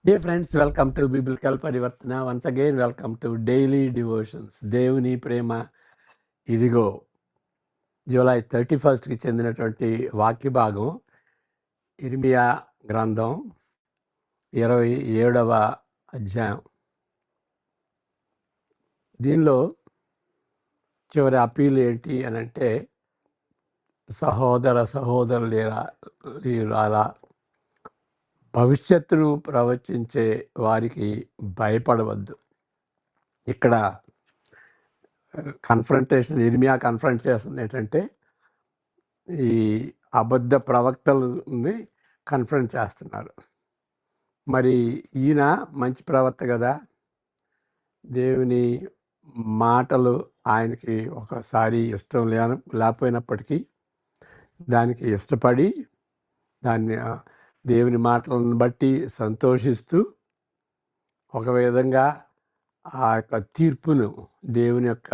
Dear friends, welcome to Biblical Parivartana. Once again, welcome to Daily Devotions. దేవుని ప్రేమ ఇదిగో. July 31కి చెందినటువంటి వాక్య భాగం ఇర్మియా గ్రంథం 27వ అధ్యాయం. దీనిలో చివరి అపీల్ ఏంటి అని అంటే, సహోదరులారా, భవిష్యత్తును ప్రవచించే వారికి భయపడవద్దు. ఇక్కడ ఇర్మియా కన్ఫ్రంట్ చేస్తుంది ఏంటంటే, ఈ అబద్ధ ప్రవక్తలని కన్ఫ్రంట్ చేస్తున్నారు. మరి ఈయన మంచి ప్రవక్త కదా, దేవుని మాటలు ఆయనకి ఒకసారి ఇష్టం లేకపోయినప్పటికీ దానికి ఇష్టపడి దాన్ని దేవుని మాటలను బట్టి సంతోషిస్తూ ఒక విధంగా ఆ యొక్క తీర్పును, దేవుని యొక్క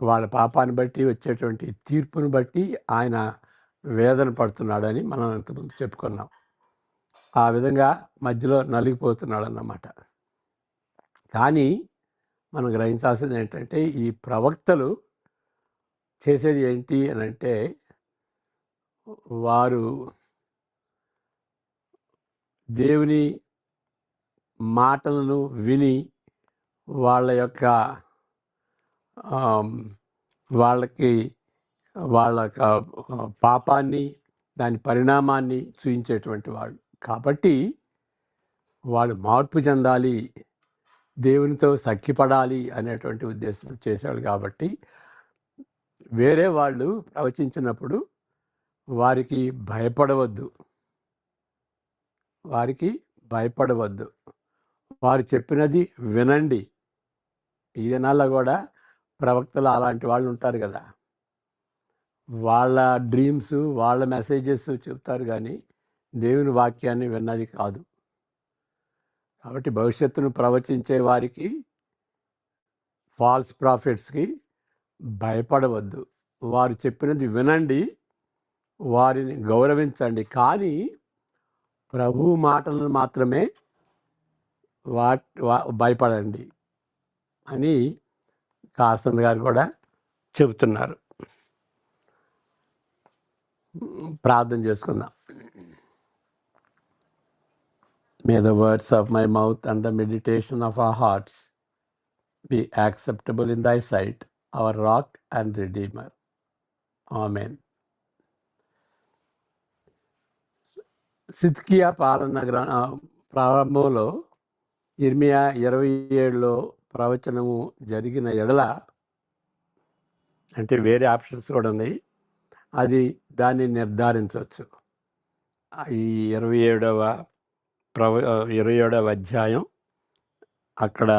వాళ్ళ పాపాన్ని బట్టి వచ్చేటువంటి తీర్పును బట్టి ఆయన వేదన పడుతున్నాడని మనం ఇంతకుముందు చెప్పుకున్నాం. ఆ విధంగా మధ్యలో నలిగిపోతున్నాడు అన్నమాట. కానీ మనం గ్రహించాల్సింది ఏంటంటే, ఈ ప్రవక్తలు చేసేది ఏంటి అని అంటే, వారు దేవుని మాటలను విని వాళ్ళ యొక్క వాళ్ళ పాపాన్ని, దాని పరిణామాన్ని చూపించేటువంటి వాళ్ళు కాబట్టి వాళ్ళు మార్పు చెందాలి, దేవునితో సఖ్యపడాలి అనేటువంటి ఉద్దేశం చేశాడు. కాబట్టి వేరే వాళ్ళు ప్రవచించినప్పుడు వారికి భయపడవద్దు, వారు చెప్పినది వినండి. ఈ దినాల్లో కూడా ప్రవక్తలు అలాంటి వాళ్ళు ఉంటారు కదా, వాళ్ళ డ్రీమ్స్, వాళ్ళ మెసేజెస్ చెప్తారు కానీ దేవుని వాక్యాన్ని విన్నది కాదు. కాబట్టి భవిష్యత్తును ప్రవచించే వారికి, ఫాల్స్ ప్రాఫిట్స్కి భయపడవద్దు. వారు చెప్పినది వినండి, వారిని గౌరవించండి, కానీ ప్రభు మాటలను మాత్రమే భయపడండి అని కాసన్ గారు కూడా చెబుతున్నారు. ప్రార్థన చేసుకుందాం. May the words of my mouth and the meditation of our hearts be acceptable in thy sight, our rock and redeemer. Amen. సిద్కియా పాలన ప్రారంభంలో ఇర్మియా 27లో ప్రవచనము జరిగిన ఎడల, అంటే వేరే ఆప్షన్స్ కూడా ఉన్నాయి, అది దాన్ని నిర్ధారించవచ్చు. ఈ 27వ అధ్యాయం అక్కడ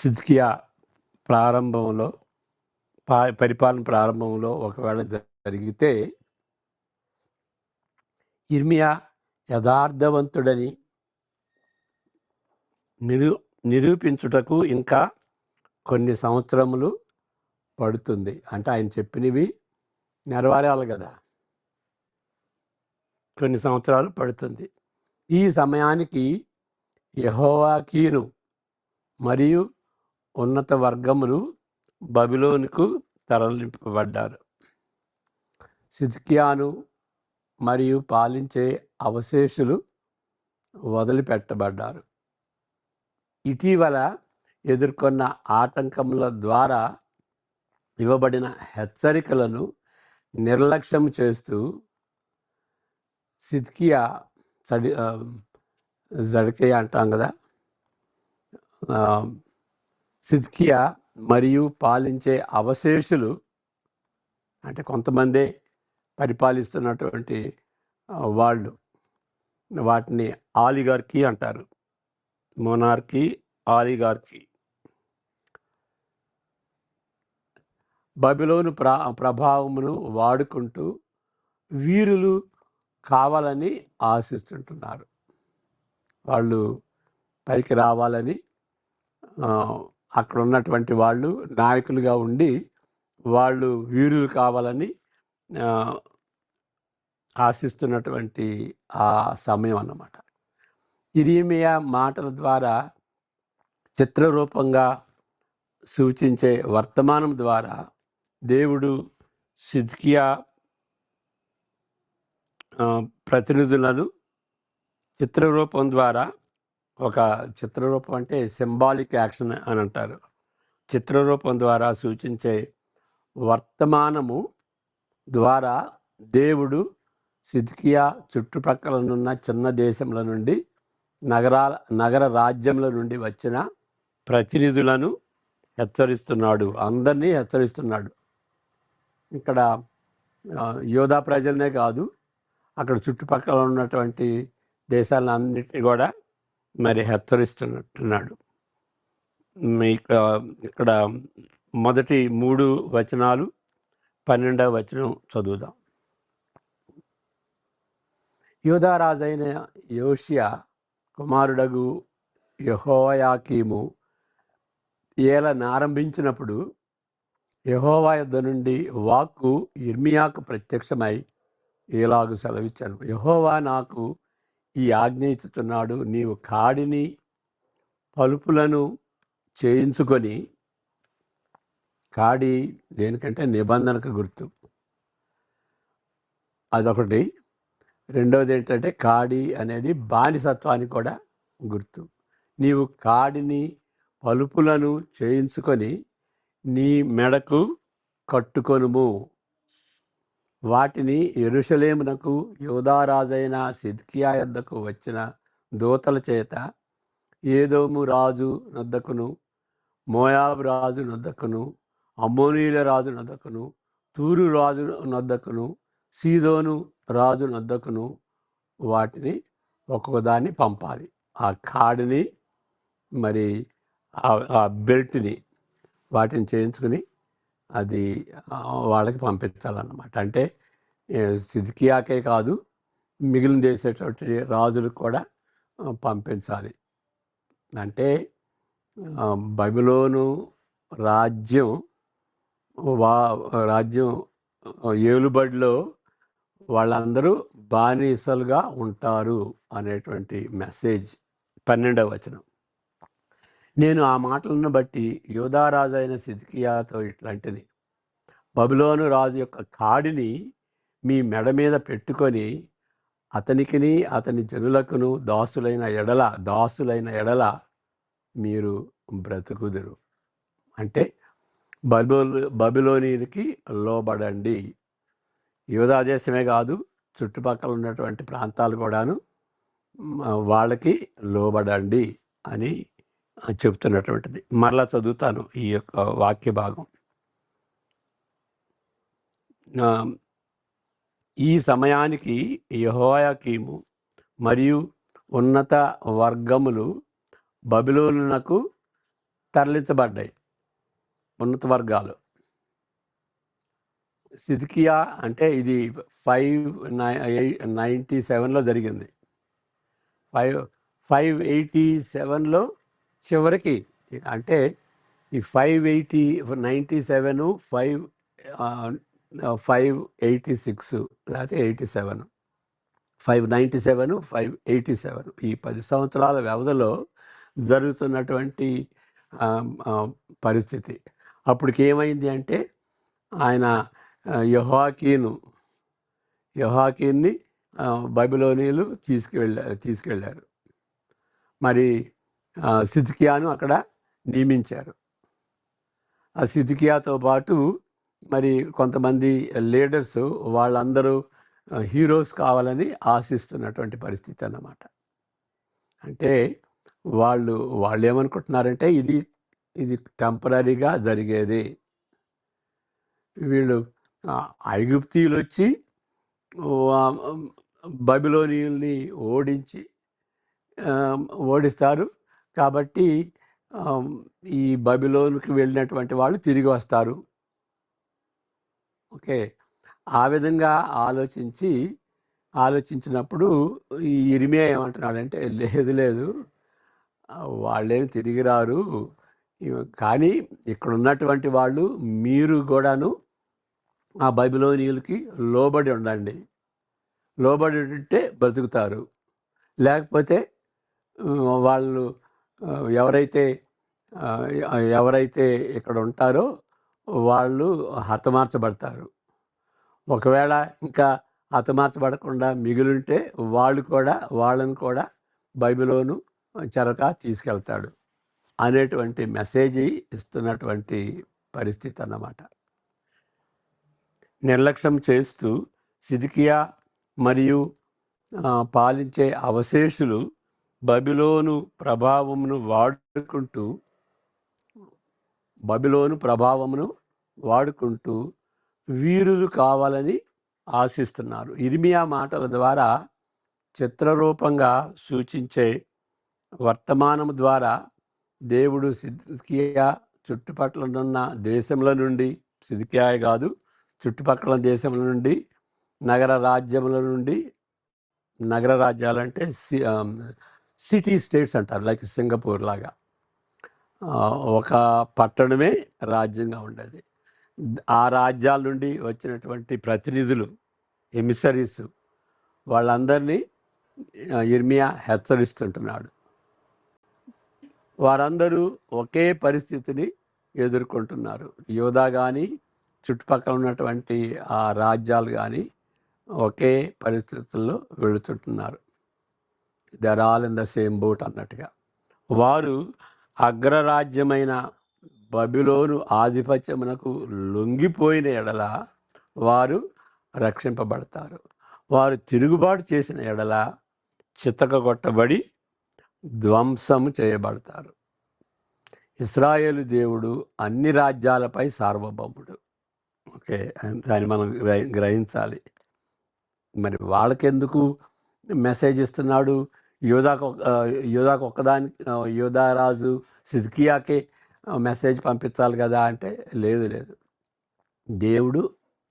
సిద్కియా ప్రారంభంలో, పరిపాలన ప్రారంభంలో ఒకవేళ జరిగితే ఇర్మియా యథార్థవంతుడని నిరూపించుటకు ఇంకా కొన్ని సంవత్సరములు పడుతుంది. అంటే ఆయన చెప్పినవి నెరవేరాలి కదా, కొన్ని సంవత్సరాలు పడుతుంది. ఈ సమయానికి యెహోయాకీను మరియు ఉన్నత వర్గములు బబిలోనుకు తరలింపబడ్డారు. సిద్కియాను మరియు పాలించే అవశేషులు వదిలిపెట్టబడ్డారు. ఇటీవల ఎదుర్కొన్న ఆటంకముల ద్వారా ఇవ్వబడిన హెచ్చరికలను నిర్లక్ష్యం చేస్తూ సిద్కియా జడ్కియా అంటాం కదా, సిద్కియా మరియు పాలించే అవశేషులు అంటే కొంతమందే పరిపాలిస్తున్నటువంటి వాళ్ళు, వాటిని ఆలిగార్కీ అంటారు. మొనార్కీ, ఆలిగార్కీ. బబిలోను ప్రభావమును వాడుకుంటూ వీరులు కావాలని ఆశిస్తుంటున్నారు. వాళ్ళు పైకి రావాలని, అక్కడ ఉన్నటువంటి వాళ్ళు నాయకులుగా ఉండి వాళ్ళు వీరులు కావాలని ఆశిస్తున్నటువంటి ఆ సమయం అన్నమాట. ఇర్మీయా మాటల ద్వారా చిత్రరూపంగా సూచించే వర్తమానం ద్వారా దేవుడు సిద్కియా ప్రతినిధులను చిత్రరూపం ద్వారా, ఒక చిత్రరూపం అంటే సింబాలిక్ యాక్షన్ అని అంటారు, చిత్రరూపం ద్వారా సూచించే వర్తమానము ద్వారా దేవుడు సిద్కియా చుట్టుప్రక్కలనున్న చిన్న దేశంల నుండి, నగర రాజ్యముల నుండి వచ్చిన ప్రతినిధులను హెచ్చరిస్తున్నాడు, అందరినీ హెచ్చరిస్తున్నాడు. ఇక్కడ యోధా ప్రజలనే కాదు, అక్కడ చుట్టుపక్కల ఉన్నటువంటి దేశాలన్నింటినీ కూడా మరి హెచ్చరిస్తున్నట్టున్నాడు. ఇక్కడ మొదటి 3 వచనాలు 12వ వచనం చదువుదాం. యూదారాజైన యోషియా కుమారుడగు యెహోయాకీము ఏలనారంభించినప్పుడు యెహోవా యొద్ద నుండి వాక్కు ఇర్మీయాకు ప్రత్యక్షమై ఇలాగు సెలవిచ్చాను. యెహోవా నాకు ఈ ఆజ్ఞ ఇచ్చుతున్నాడు, నీవు కాడిని పలుపులను చేయించుకొని, కాడి దేనికంటే నిబంధనకు గుర్తు, అదొకటి. రెండవది ఏంటంటే కాడి అనేది బానిసత్వానికి కూడా గుర్తు. నీవు కాడిని పలుపులను చేయించుకొని నీ మెడకు కట్టుకొనుము, వాటిని యెరూషలేమునకు యూదారాజైన సిద్కియా యొద్దకు వచ్చిన దూతల చేత ఏదోము రాజు నొద్దకును, మోయాబు రాజు నొద్దకును, అమ్మోనీయుల రాజు నొద్దకును, తూరు రాజు నొద్దకును, సీదోను రాజు నొద్దకును వాటిని ఒక్కొక్క దాన్ని పంపాలి. ఆ కాడిని మరి ఆ బెల్ట్ని వాటిని చేయించుకుని అది వాళ్ళకి పంపించాలన్నమాట. అంటే సిద్కియాకే కాదు, మిగిలిన చేసేటువంటి రాజులకు కూడా పంపించాలి. అంటే బబులోను రాజ్యం ఏలుబడిలో వాళ్ళందరూ బానిసలుగా ఉంటారు అనేటువంటి మెసేజ్. 12వ వచనం. నేను ఆ మాటలను బట్టి యూదారాజు అయిన సిద్కియాతో ఇట్లాంటిది, బబులోను రాజు యొక్క కాడిని మీ మెడ మీద పెట్టుకొని అతనికిని అతని జనులకును దాసులైన ఎడల మీరు బ్రతుకుదురు. అంటే బబులోనీయులకి లోబడండి. యూదా దేశమే కాదు, చుట్టుపక్కల ఉన్నటువంటి ప్రాంతాలు కూడాను వాళ్ళకి లోబడండి అని చెప్తున్నటువంటిది. మరలా చదువుతాను ఈ యొక్క వాక్య భాగం. ఈ సమయానికి యెహోయాకీము మరియు ఉన్నత వర్గములు బబులోనునకు తరలించబడ్డాయి. ఉన్నత వర్గాలు. సిద్కియా అంటే ఇది 597లో జరిగింది. 587లో చివరికి, అంటే ఈ 597 586 లేకపోతే 87, 597 587 ఈ 10 సంవత్సరాల వ్యవధిలో జరుగుతున్నటువంటి పరిస్థితి. అప్పటికి ఏమైంది అంటే ఆయన యెహోయాకీన్ని బబులోనీయులు తీసుకెళ్ళారు. మరి సిద్కియాను అక్కడ నియమించారు. ఆ సిద్కియాతో పాటు మరి కొంతమంది లీడర్స్, వాళ్ళందరూ హీరోస్ కావాలని ఆశిస్తున్నటువంటి పరిస్థితి అన్నమాట. అంటే వాళ్ళు ఏమనుకుంటున్నారంటే ఇది టెంపరీగా జరిగేది. వీళ్ళు ఐగుప్తీయులు వచ్చి బబులోనీయుల్ని ఓడిస్తారు కాబట్టి ఈ బబులోనుకి వెళ్ళినటువంటి వాళ్ళు తిరిగి వస్తారు. ఓకే, ఆ విధంగా ఆలోచించినప్పుడు ఈ ఇర్మీయా ఏమంటున్నాడంటే, లేదు వాళ్ళేమి తిరిగి రారు, కానీ ఇక్కడ ఉన్నటువంటి వాళ్ళు మీరు కూడాను ఆ బబులోనీయులకి లోబడి ఉండండి. లోబడి ఉంటే బ్రతుకుతారు. లేకపోతే వాళ్ళు ఎవరైతే ఎవరైతే ఇక్కడ ఉంటారో వాళ్ళు హతమార్చబడతారు. ఒకవేళ ఇంకా హతమార్చబడకుండా మిగిలింటే వాళ్ళని కూడా బైబిలోను చెరక తీసుకెళ్తాడు అనేటువంటి మెసేజ్ ఇస్తున్నటువంటి పరిస్థితి అన్నమాట. నిర్లక్ష్యం చేస్తూ సిద్కియా మరియు పాలించే అవశేషులు బబిలోను ప్రభావమును వాడుకుంటూ వీరులు కావాలని ఆశిస్తున్నారు. ఇర్మియా మాటల ద్వారా చిత్రరూపంగా సూచించే వర్తమానం ద్వారా దేవుడు సిద్కియా చుట్టుపక్కలనున్న దేశంలో నుండి, సిద్కియా కాదు చుట్టుపక్కల దేశముల నుండి, నగర రాజ్యాలంటే సిటీ స్టేట్స్ అంటారు, లైక్ సింగపూర్ లాగా ఒక పట్టణమే రాజ్యంగా ఉండేది. ఆ రాజ్యాల నుండి వచ్చినటువంటి ప్రతినిధులు, ఎమిసరీస్, వాళ్ళందరినీ ఇర్మియా హెచ్చరిస్తుంటున్నాడు. వారందరూ ఒకే పరిస్థితిని ఎదుర్కొంటున్నారు. యూదా కానీ చుట్టుపక్కల ఉన్నటువంటి ఆ రాజ్యాలు కానీ ఒకే పరిస్థితుల్లో వెళుతుంటున్నారు. They are all in the same boat అన్నట్టుగా. వారు అగ్రరాజ్యమైన బబిలోను ఆధిపత్యమునకు లొంగిపోయిన ఎడల వారు రక్షింపబడతారు. వారు తిరుగుబాటు చేసిన ఎడల చితకగొట్టబడి ధ్వంసము చేయబడతారు. ఇశ్రాయేలు దేవుడు అన్ని రాజ్యాలపై సార్వభౌముడు. ఓకే, దాన్ని మనం గ్రహించాలి. మరి వాళ్ళకెందుకు మెసేజ్ ఇస్తున్నాడు? యూదాకు ఒక్కదానికి, యూదారాజు సిద్కియాకే మెసేజ్ పంపించాలి కదా అంటే లేదు. దేవుడు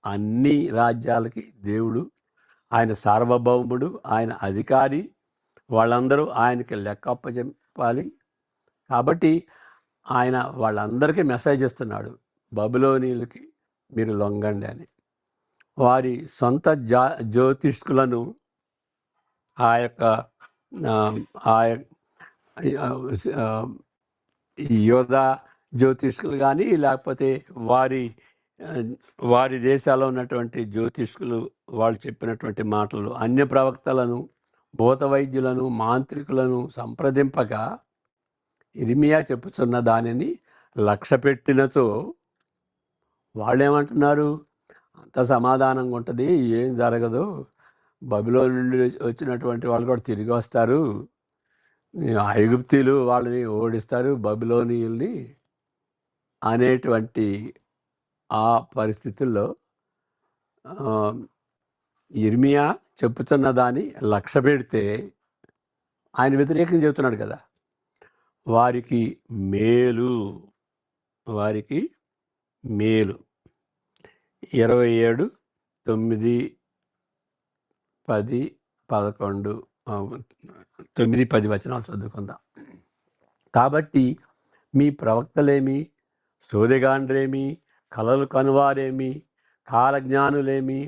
అన్ని రాజ్యాలకి దేవుడు, ఆయన సార్వభౌముడు, ఆయన అధికారి, వాళ్ళందరూ ఆయనకి లెక్క అప్పచెప్పాలి. కాబట్టి ఆయన వాళ్ళందరికీ మెసేజ్ ఇస్తున్నాడు, బబులోనీలకి మీరు లొంగండి అని. వారి సొంత జ్యోతిష్కులను యోధా జ్యోతిష్కులు కానీ, లేకపోతే వారి దేశాల్లో ఉన్నటువంటి జ్యోతిష్కులు వాళ్ళు చెప్పినటువంటి మాటలు, అన్య ప్రవక్తలను, భూత వైద్యులను, మాంత్రికులను సంప్రదింపగా ఇర్మియా చెప్పుచున్న దానిని లక్ష్యపెట్టినచో వాళ్ళేమంటున్నారు? అంత సమాధానంగా ఉంటుంది, ఏం జరగదు, బబిలోను నుండి వచ్చినటువంటి వాళ్ళు కూడా తిరిగి వస్తారు, ఐగుప్తీయులు వాళ్ళని ఓడిస్తారు, బబిలోనీయుల్ని అనేటువంటి ఆ పరిస్థితుల్లో ఇర్మియా చెప్పుతున్న దాన్ని లక్ష్య పెడితే ఆయన వ్యతిరేకం చెబుతున్నాడు కదా. వారికి మేలు 27, 9, 10, 11, 9, 10 వచనాలు చదువుకుందాం. కాబట్టి మీ ప్రవక్తలేమి, సోదెగాండ్రేమి, కలలు కనువారేమి, కాలజ్ఞానులేమి,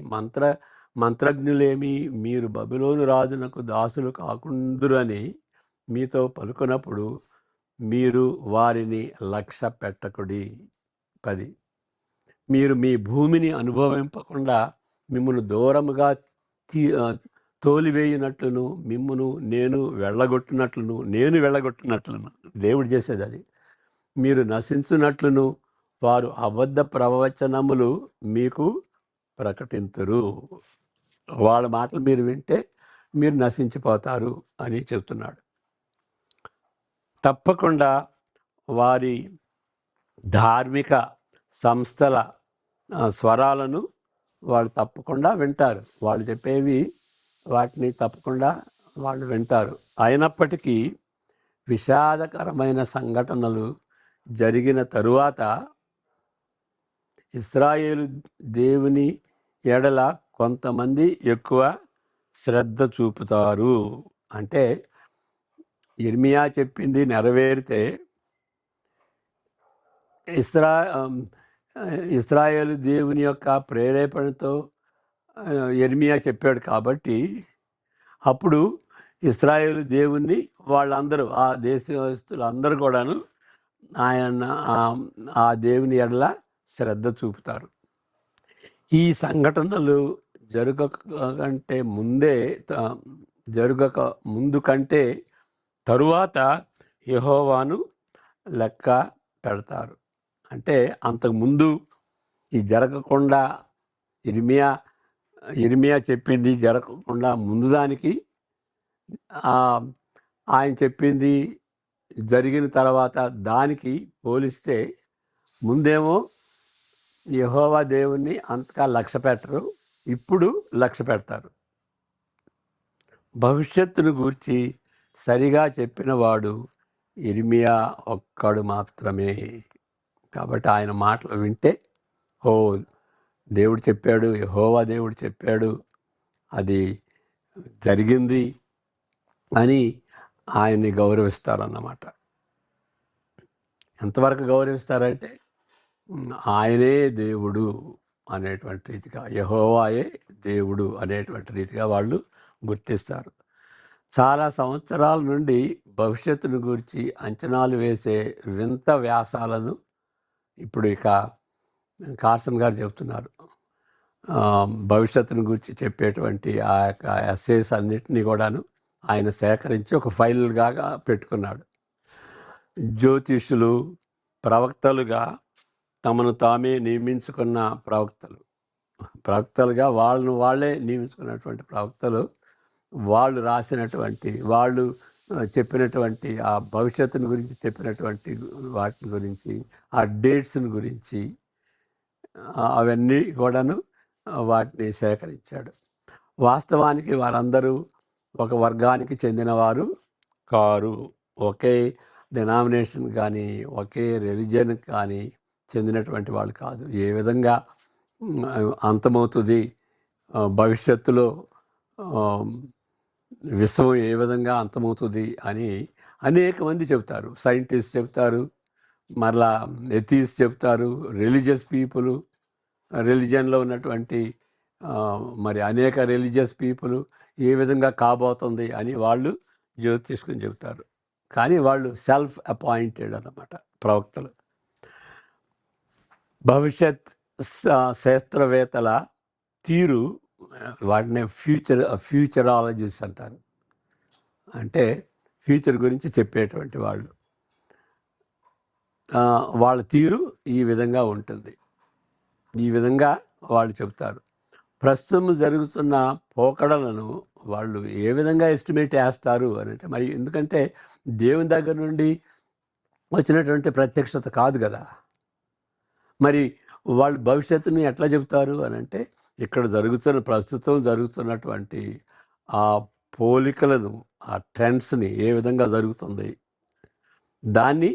మంత్రజ్ఞులేమి మీరు బబిలోను రాజునకు దాసులు కాకుందురని మీతో పలుకున్నప్పుడు మీరు వారిని లక్ష్య పెట్టకుడి. 10, మీరు మీ భూమిని అనుభవింపకుండా మిమ్మల్ని దూరముగా తోలివేయునట్లును, మిమ్మును నేను వెళ్ళగొట్టినట్లును దేవుడు చేసేది అది. మీరు నశించున్నట్లును వారు అబద్ధ ప్రవచనములు మీకు ప్రకటింతురు. వాళ్ళ మాటలు మీరు వింటే మీరు నశించిపోతారు అని చెప్తున్నాడు. తప్పకుండా వారి ధార్మిక సంస్థల స్వరాలను వాళ్ళు తప్పకుండా వింటారు. వాళ్ళు చెప్పేవి వాటిని తప్పకుండా వాళ్ళు వింటారు. అయినప్పటికీ విషాదకరమైన సంఘటనలు జరిగిన తరువాత ఇశ్రాయేలు దేవుని ఎడల కొంతమంది ఎక్కువ శ్రద్ధ చూపుతారు. అంటే ఇర్మియా చెప్పింది నెరవేరితే ఇశ్రాయేలు దేవుని యొక్క ప్రేరేపణతో యెర్మీయా చెప్పాడు కాబట్టి అప్పుడు ఇశ్రాయేలు దేవుణ్ణి వాళ్ళందరూ ఆ దేశస్తులు అందరూ కూడాను ఆయన ఆ దేవుని ఎడల శ్రద్ధ చూపుతారు. ఈ సంఘటనలు జరగకంటే ముందే జరగక ముందు కంటే తరువాత యెహోవాను లెక్క పెడతారు. అంటే అంతకుముందు ఈ జరగకుండా ఇర్మియా చెప్పింది జరగకుండా ముందు దానికి ఆయన చెప్పింది జరిగిన తర్వాత దానికి పోలిస్తే ముందేమో యెహోవా దేవుణ్ణి అంతగా లక్ష్య పెట్టరు, ఇప్పుడు లక్ష్య పెడతారు. భవిష్యత్తును గూర్చి సరిగా చెప్పినవాడు ఇర్మియా ఒక్కడు మాత్రమే. కాబట్టి ఆయన మాటలు వింటే ఓ దేవుడు చెప్పాడు, యెహోవా దేవుడు చెప్పాడు, అది జరిగింది అని ఆయన్ని గౌరవిస్తారన్నమాట. ఎంతవరకు గౌరవిస్తారంటే ఆయనే దేవుడు అనేటువంటి రీతిగా, యెహోవాయే దేవుడు అనేటువంటి రీతిగా వాళ్ళు గుర్తిస్తారు. చాలా సంవత్సరాల నుండి భవిష్యత్తును గురించి అంచనాలు వేసే వింత వ్యాసాలను ఇప్పుడు ఇక కార్సన్ గారు చెబుతున్నారు. భవిష్యత్తును గురించి చెప్పేటువంటి ఆ యొక్క ఎస్సేస్ అన్నిటినీ కూడాను ఆయన సేకరించి ఒక ఫైల్గా పెట్టుకున్నాడు. జ్యోతిష్యులు, ప్రవక్తలుగా తమను తామే నియమించుకున్న ప్రవక్తలుగా వాళ్ళే నియమించుకున్నటువంటి ప్రవక్తలు, వాళ్ళు రాసినటువంటి, వాళ్ళు చెప్పినటువంటి ఆ భవిష్యత్తుని గురించి చెప్పినటువంటి వాటిని గురించి, ఆ డేట్స్ని గురించి అవన్నీ కూడాను వాటిని సేకరించాడు. వాస్తవానికి వారందరూ ఒక వర్గానికి చెందినవారు కారు. ఒకే డినామినేషన్ కానీ ఒకే రిలీజియన్ కానీ చెందినటువంటి వాళ్ళు కాదు. ఏ విధంగా అంతమవుతుంది భవిష్యత్తులో, విశ్వం ఏ విధంగా అంతమవుతుంది అని అనేక మంది చెబుతారు. సైంటిస్ట్ చెప్తారు, మరలా ఎథీస్ట్ చెప్తారు, రిలీజియస్ పీపుల్, రిలీజియన్లో ఉన్నటువంటి మరి అనేక రిలీజియస్ పీపుల్ ఏ విధంగా కాబోతుంది అని వాళ్ళు జ్యోతిష్కుని చెబుతారు. కానీ వాళ్ళు సెల్ఫ్ అపాయింటెడ్ అన్నమాట ప్రవక్తలు. భవిష్యత్ శాస్త్రవేత్తల తీరు వాటిని ఫ్యూచరాలజిస్ట్ అంటారు. అంటే ఫ్యూచర్ గురించి చెప్పేటువంటి వాళ్ళు, వాళ్ళ తీరు ఈ విధంగా ఉంటుంది. ఈ విధంగా వాళ్ళు చెబుతారు. ప్రస్తుతం జరుగుతున్న పోకడలను వాళ్ళు ఏ విధంగా ఎస్టిమేట్ చేస్తారు అని అంటే, మరి ఎందుకంటే దేవుని దగ్గర నుండి వచ్చినటువంటి ప్రత్యక్షత కాదు కదా, మరి వాళ్ళు భవిష్యత్తుని ఎట్లా చెబుతారు అని అంటే, ఇక్కడ ప్రస్తుతం జరుగుతున్నటువంటి ఆ పోలికలను, ఆ ట్రెండ్స్ని ఏ విధంగా జరుగుతుంది దాన్ని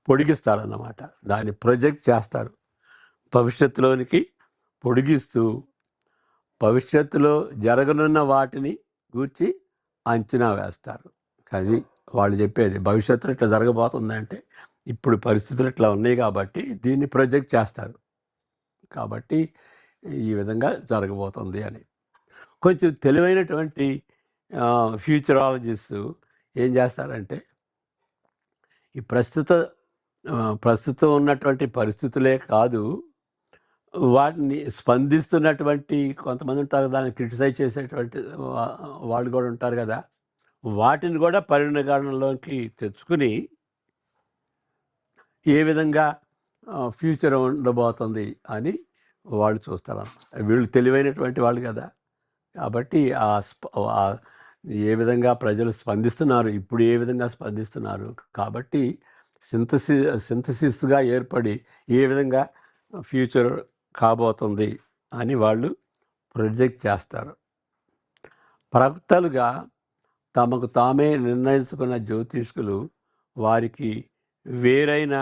పొడిగిస్తారన్నమాట. దాన్ని ప్రొజెక్ట్ చేస్తారు భవిష్యత్తులోనికి, పొడిగిస్తూ భవిష్యత్తులో జరగనున్న వాటిని గూర్చి అంచనా వేస్తారు. అది వాళ్ళు చెప్పేది. భవిష్యత్తులో ఇట్లా జరగబోతుందంటే ఇప్పుడు పరిస్థితులు ఇట్లా ఉన్నాయి కాబట్టి దీన్ని ప్రొజెక్ట్ చేస్తారు. కాబట్టి ఈ విధంగా జరగబోతుంది అని. కొంచెం తెలివైనటువంటి ఫ్యూచరాలజిస్టు ఏం చేస్తారంటే, ఈ ప్రస్తుతం ఉన్నటువంటి పరిస్థితులే కాదు, వాటిని స్పందిస్తున్నటువంటి కొంతమంది ఉంటారు, దాన్ని క్రిటిసైజ్ చేసేటువంటి వాళ్ళు కూడా ఉంటారు కదా, వాటిని కూడా పరిగణనలోకి తెచ్చుకుని ఏ విధంగా ఫ్యూచర్ ఉండబోతుంది అని వాళ్ళు చూస్తారన్నమాట. వీళ్ళు తెలివైనటువంటి వాళ్ళు కదా, కాబట్టి ఏ విధంగా ప్రజలు స్పందిస్తున్నారు, ఇప్పుడు ఏ విధంగా స్పందిస్తున్నారు, కాబట్టి సింథసిస్గా ఏర్పడి ఏ విధంగా ఫ్యూచర్ కాబోతుంది అని వాళ్ళు ప్రొజెక్ట్ చేస్తారు. ప్రవక్తలుగా తమకు తామే నిర్ణయించుకున్న జ్యోతిష్కులు వారికి వేరైన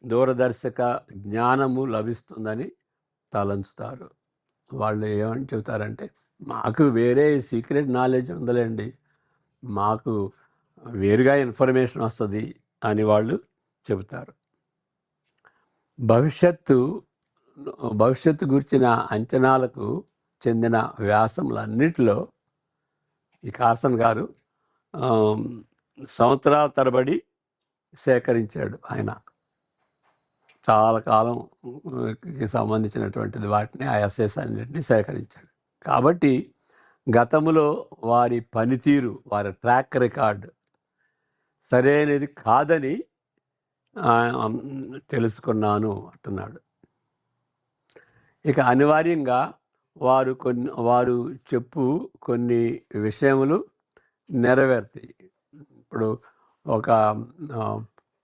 దూరదర్శక జ్ఞానము లభిస్తుందని తలంచుతారు. వాళ్ళు ఏమని చెబుతారంటే, మాకు వేరే సీక్రెట్ నాలెడ్జ్ ఉందిలేండి, మాకు వేరుగా ఇన్ఫర్మేషన్ వస్తుంది అని వాళ్ళు చెబుతారు. భవిష్యత్తు గురించిన అంచనాలకు చెందిన వ్యాసములన్నిటిలో ఈ కార్సన్ గారు సంవత్సరాల తరబడి సేకరించాడు. ఆయన చాలా కాలంకి సంబంధించినటువంటిది వాటిని ఆ ఎస్ఎస్ అన్నింటినీ సేకరించాడు. కాబట్టి గతంలో వారి పనితీరు, వారి ట్రాక్ రికార్డ్ సరైనది కాదని తెలుసుకున్నాను అంటున్నాడు. ఇక అనివార్యంగా వారు కొన్ని విషయములు నెరవేరుతాయి. ఇప్పుడు ఒక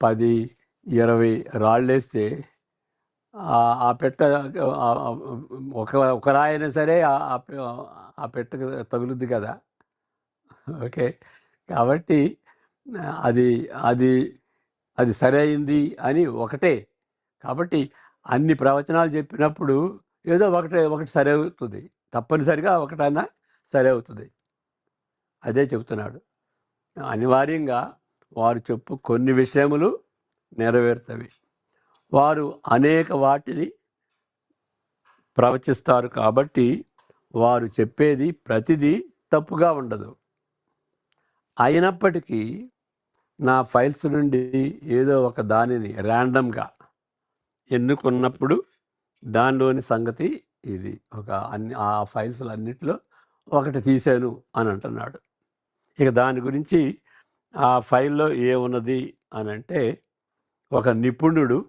10-20 రాళ్ళేస్తే ఆ పెట్ట ఒక రాయైనా సరే ఆ పెట్టకు తగులుద్ది కదా. ఓకే, కాబట్టి అది అది అది సరైంది అని ఒకటే. కాబట్టి అన్ని ప్రవచనాలు చెప్పినప్పుడు ఏదో ఒకటి సరి అవుతుంది, తప్పనిసరిగా ఒకటైనా సరి అవుతుంది. అదే చెబుతున్నాడు. అనివార్యంగా వారు కొన్ని విషయములు నెరవేరుతవి. వారు అనేక వాటిని ప్రవచిస్తారు కాబట్టి వారు చెప్పేది ప్రతిదీ తప్పుగా ఉండదు. అయినప్పటికీ నా ఫైల్స్ నుండి ఏదో ఒక దానిని ర్యాండమ్గా ఎన్నుకున్నప్పుడు దానిలోని సంగతి ఇది. ఆ ఫైల్స్ అన్నిటిలో ఒకటి తీశాను అని అంటున్నాడు. ఇక దాని గురించి ఆ ఫైల్లో ఏమున్నది అని అంటే, ఒక నిపుణుడు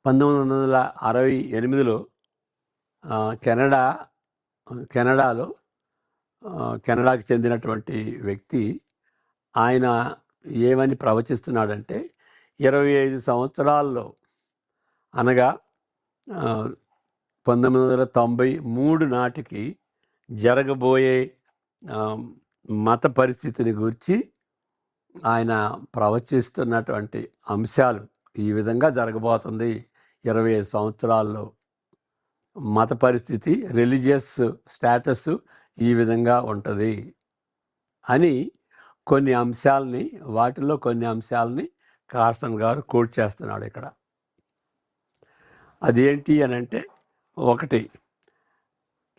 1968లో కెనడాకి చెందినటువంటి వ్యక్తి, ఆయన ఏమని ప్రవచిస్తున్నాడంటే 25 సంవత్సరాల్లో, అనగా 1993 నాటికి జరగబోయే మత పరిస్థితిని గురించి ఆయన ప్రవచిస్తున్నటువంటి అంశాలు ఈ విధంగా జరగబోతుంది. 25 సంవత్సరాల్లో మత పరిస్థితి, రిలీజియస్ స్టేటస్ ఈ విధంగా ఉంటుంది అని వాటిల్లో కొన్ని అంశాలని కార్సన్ గారు కోట్ చేస్తున్నాడు ఇక్కడ. అదేంటి అని అంటే, ఒకటి,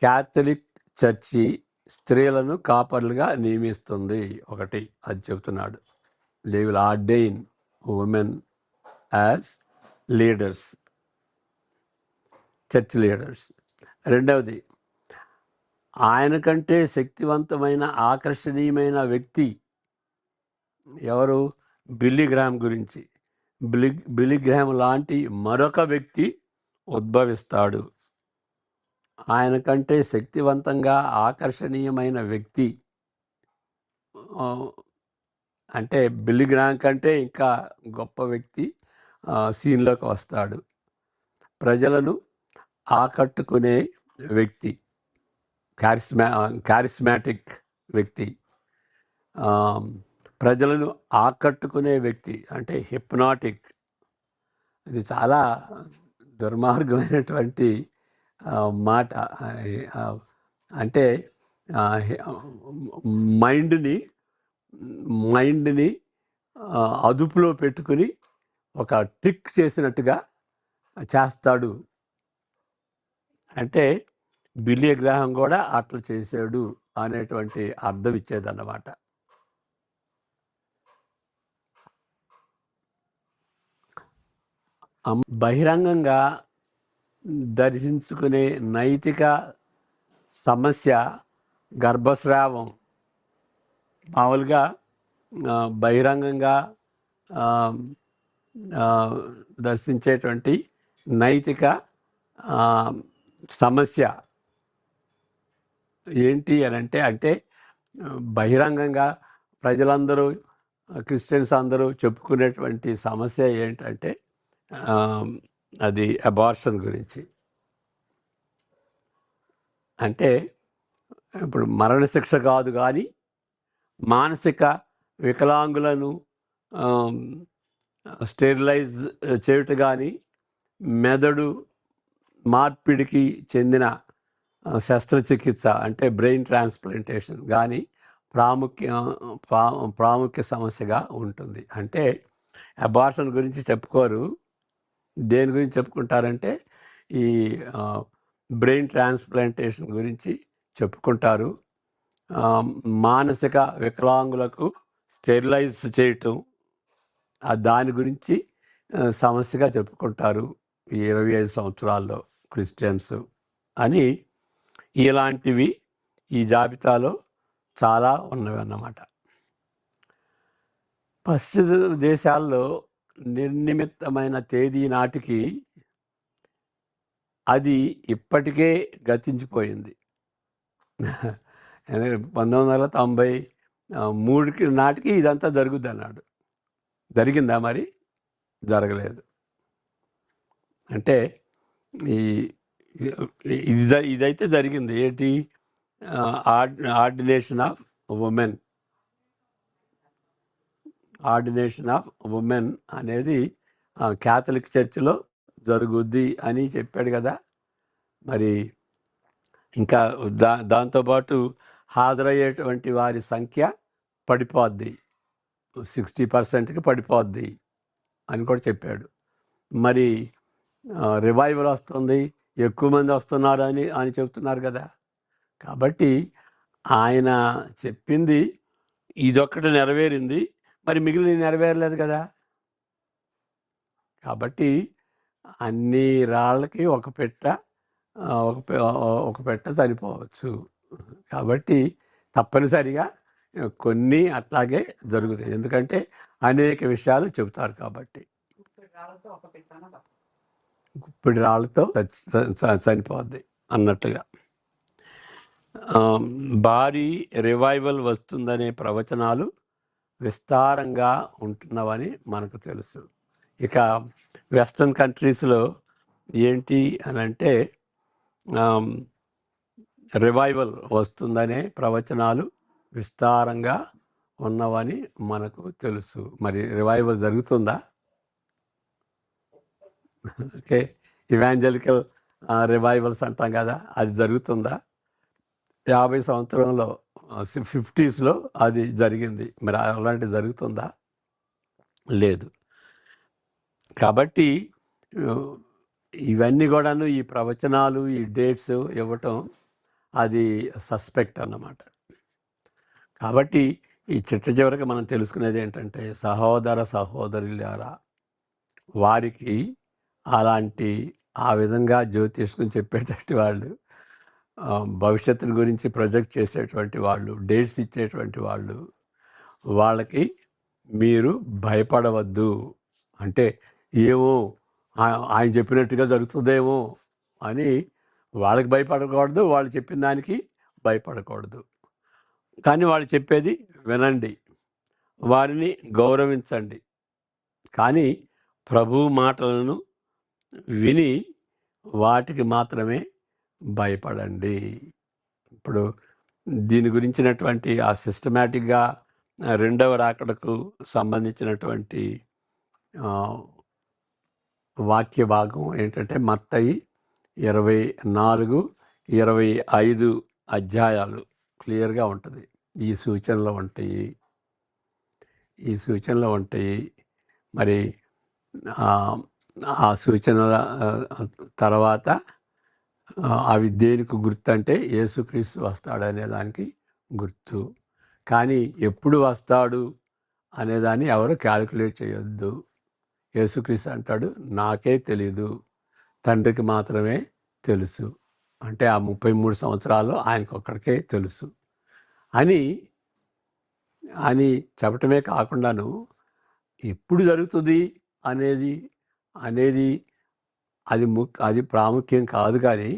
క్యాథలిక్ చర్చి స్త్రీలను కాపర్లుగా నియమిస్తుంది. ఒకటి అది చెబుతున్నాడు. They will ordain women as leaders, church leaders. రెండవది, ఆయన కంటే శక్తివంతమైన ఆకర్షణీయమైన వ్యక్తి ఎవరు? బిల్లీ గ్రామ్ గురించి. బిల్లీ గ్రామ్ లాంటి మరొక వ్యక్తి ఉద్భవిస్తాడు. ఆయన కంటే శక్తివంతంగా ఆకర్షణీయమైన వ్యక్తి అంటే బిల్లీ గ్రామ్ కంటే ఇంకా గొప్ప వ్యక్తి సీన్లోకి వస్తాడు. ప్రజలను ఆకట్టుకునే వ్యక్తి, కారిస్మాటిక్ వ్యక్తి, ప్రజలను ఆకట్టుకునే వ్యక్తి అంటే హిప్నాటిక్. ఇది చాలా దుర్మార్గమైనటువంటి మాట. అంటే మైండ్ని అదుపులో పెట్టుకుని ఒక ట్రిక్ చేసినట్టుగా చేస్తాడు. అంటే బిల్లీ గ్రాహం కూడా అట్లా చేశాడు అనేటువంటి అర్థం ఇచ్చేదన్నమాట. బహిరంగంగా దర్శించుకునే నైతిక సమస్య గర్భస్రావం. మామూలుగా బహిరంగంగా దర్శించేటువంటి నైతిక సమస్య ఏంటి అని అంటే బహిరంగంగా ప్రజలందరూ, క్రిస్టియన్స్ అందరూ చెప్పుకునేటువంటి సమస్య ఏంటంటే అది అబార్షన్ గురించి. అంటే ఇప్పుడు మరణశిక్ష కాదు, కానీ మానసిక వికలాంగులను స్టెరిలైజ్ చేయుట కానీ, మెదడు మార్పిడికి చెందిన శస్త్రచికిత్స అంటే బ్రెయిన్ ట్రాన్స్ప్లాంటేషన్ కానీ ప్రాముఖ్య సమస్యగా ఉంటుంది. అంటే అబార్షన్ గురించి చెప్పుకోరు. దేని గురించి చెప్పుకుంటారంటే ఈ బ్రెయిన్ ట్రాన్స్ప్లాంటేషన్ గురించి చెప్పుకుంటారు. మానసిక వికలాంగులకు స్టెరిలైజ్ చేయటం దాని గురించి సమస్యగా చెప్పుకుంటారు ఈ 25 సంవత్సరాల్లో క్రిస్టియన్స్ అని. ఇలాంటివి ఈ జాబితాలో చాలా ఉన్నవి అన్నమాట. పశ్చిమ దేశాల్లో నిర్నిమిత్తమైన తేదీ నాటికి అది ఇప్పటికే గతించిపోయింది. 1993 నాటికి ఇదంతా జరుగుద్ది అన్నాడు. జరిగిందా మరి? జరగలేదు. అంటే ఈ ఇదైతే జరిగింది. ఏంటి? ఆర్డినేషన్ ఆఫ్ ఉమెన్ అనేది క్యాథలిక్ చర్చిలో జరుగుద్ది అని చెప్పాడు కదా. మరి ఇంకా దాంతోపాటు హాజరయ్యేటువంటి వారి సంఖ్య పడిపోద్ది, 60%కి పడిపోద్ది అని కూడా చెప్పాడు. మరి రివైవల్ వస్తుంది, ఎక్కువ మంది వస్తున్నారు అని చెప్తున్నారు కదా. కాబట్టి ఆయన చెప్పింది ఇదొక్కటి నెరవేరింది, మరి మిగిలిన నెరవేరలేదు కదా. కాబట్టి అన్ని రాళ్ళకి ఒక పెట్ట సరిపోవచ్చు. కాబట్టి తప్పనిసరిగా కొన్ని అట్లాగే జరుగుతాయి, ఎందుకంటే అనేక విషయాలు చెబుతారు కాబట్టి. గుప్పిడి రాళ్ళతో చనిపోద్ది అన్నట్టుగా. భారీ రివైవల్ వస్తుందనే ప్రవచనాలు విస్తారంగా ఉంటున్నవని మనకు తెలుసు. ఇక వెస్ట్రన్ కంట్రీస్లో ఏంటి అని అంటే రివైవల్ వస్తుందనే ప్రవచనాలు విస్తారంగా ఉన్నవని మనకు తెలుసు. మరి రివైవల్ జరుగుతుందా? ఓకే, ఇవాంజలికల్ రివైవల్స్ అంటాం కదా, అది జరుగుతుందా? 50 సంవత్సరంలో 50స్లో అది జరిగింది. మరి అలాంటిది జరుగుతుందా? లేదు. కాబట్టి ఇవన్నీ కూడాను ఈ ప్రవచనాలు, ఈ డేట్స్ ఇవ్వటం అది సస్పెక్ట్ అన్నమాట. కాబట్టి ఈ చివరికి మనం తెలుసుకునేది ఏంటంటే, సహోదర సహోదరులారా, వారికి అలాంటి ఆ విధంగా జ్యోతిష్కం చెప్పేటటువంటి వాళ్ళు, భవిష్యత్తుని గురించి ప్రొజెక్ట్ చేసేటువంటి వాళ్ళు, డేట్స్ ఇచ్చేటువంటి వాళ్ళు, వాళ్ళకి మీరు భయపడవద్దు. అంటే ఏమో ఆయన చెప్పినట్టుగా జరుగుతుందేమో అని వాళ్ళకి భయపడకూడదు, వాళ్ళు చెప్పిన దానికి భయపడకూడదు. కానీ వాళ్ళు చెప్పేది వినండి, వారిని గౌరవించండి. కానీ ప్రభువు మాటలను విని వాటికి మాత్రమే భయపడండి. ఇప్పుడు దీని గురించినటువంటి ఆ సిస్టమేటిక్గా రెండవ రాకడకు సంబంధించినటువంటి వాక్య భాగం ఏంటంటే మత్తయి 24, 25 అధ్యాయాలు క్లియర్గా ఉంటుంది. ఈ సూచనలు ఉంటాయి. మరి ఆ సూచనల తర్వాత అవి దేనికి గుర్తు అంటే యేసుక్రీస్తు వస్తాడనే దానికి గుర్తు. కానీ ఎప్పుడు వస్తాడు అనేదాన్ని ఎవరు క్యాలిక్యులేట్ చేయొద్దు. యేసుక్రీస్తు అంటాడు, నాకే తెలీదు, తండ్రికి మాత్రమే తెలుసు. అంటే ఆ 33 సంవత్సరాల్లో ఆయనకు ఒక్కడికే తెలుసు అని చెప్పటమే కాకుండాను, ఎప్పుడు జరుగుతుంది అనేది అది ప్రాముఖ్యం కాదు. కానీ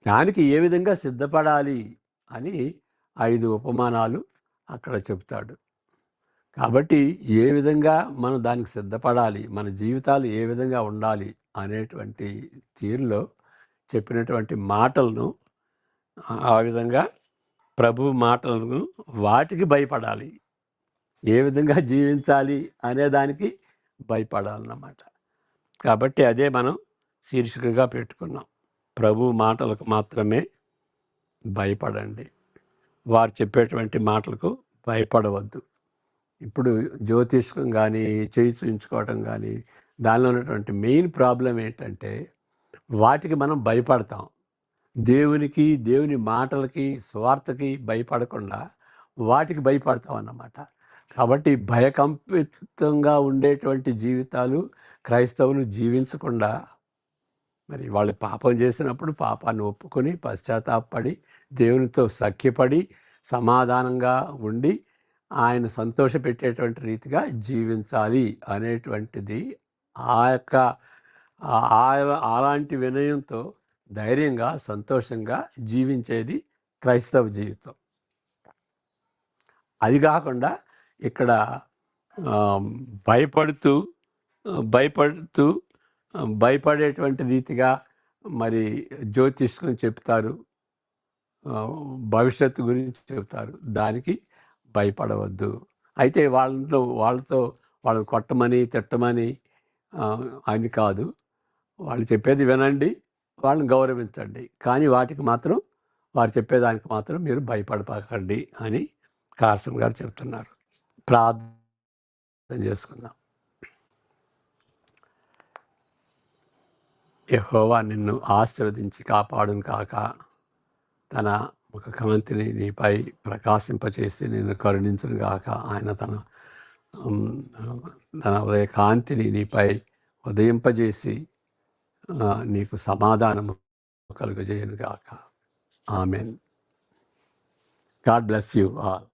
దానికి ఏ విధంగా సిద్ధపడాలి అని 5 ఉపమానాలు అక్కడ చెప్తాడు. కాబట్టి ఏ విధంగా మనం దానికి సిద్ధపడాలి, మన జీవితాలు ఏ విధంగా ఉండాలి అనేటువంటి తీరులో చెప్పినటువంటి మాటలను, ఆ విధంగా ప్రభు మాటలను వాటికి భయపడాలి. ఏ విధంగా జీవించాలి అనే దానికి భయపడాలన్నమాట. కాబట్టి అదే మనం శీర్షికగా పెట్టుకున్నాం, ప్రభు మాటలకు మాత్రమే భయపడండి, వారు చెప్పేటువంటి మాటలకు భయపడవద్దు. ఇప్పుడు జ్యోతిష్కం కానీ, చేయి చూయించుకోవటం కానీ, దానిలో ఉన్నటువంటి మెయిన్ ప్రాబ్లం ఏంటంటే వాటికి మనం భయపడతాం. దేవునికి, దేవుని మాటలకి, స్వార్థకి భయపడకుండా వాటికి భయపడతామన్నమాట. కాబట్టి భయకంపితంగా ఉండేటువంటి జీవితాలు క్రైస్తవులు జీవించకుండా, మరి వాళ్ళు పాపం చేసినప్పుడు పాపాన్ని ఒప్పుకొని పశ్చాత్తాపడి దేవునితో సఖ్యపడి సమాధానంగా ఉండి ఆయన సంతోషపెట్టేటువంటి రీతిగా జీవించాలి అనేటువంటిది ఆ యొక్క అలాంటి వినయంతో ధైర్యంగా సంతోషంగా జీవించేది క్రైస్తవ జీవితం. అది కాకుండా ఇక్కడ భయపడుతూ భయపడుతూ భయపడేటువంటి రీతిగా మరి జ్యోతిష్కుని చెప్తారు, భవిష్యత్తు గురించి చెప్తారు, దానికి భయపడవద్దు. అయితే వాళ్ళతో వాళ్ళు కొట్టమని తిట్టమని అని కాదు, వాళ్ళు చెప్పేది వినండి, వాళ్ళని గౌరవించండి, కానీ వాటికి మాత్రం వారు చెప్పేదానికి మాత్రం మీరు భయపడకండి అని కార్సన్ గారు చెప్తున్నారు. ప్రార్థన చేసుకుందాం. యెహోవా నిన్ను ఆశీర్వదించి కాపాడును కాక, తన ముఖ కాంతిని నీపై ప్రకాశింపచేసి నిన్ను కరుణించును గాక. ఆయన తన ఉదయ కాంతిని నీపై ఉదయింపజేసి నీకు సమాధానము కలుగజేయును గాక. Amen. God bless you all.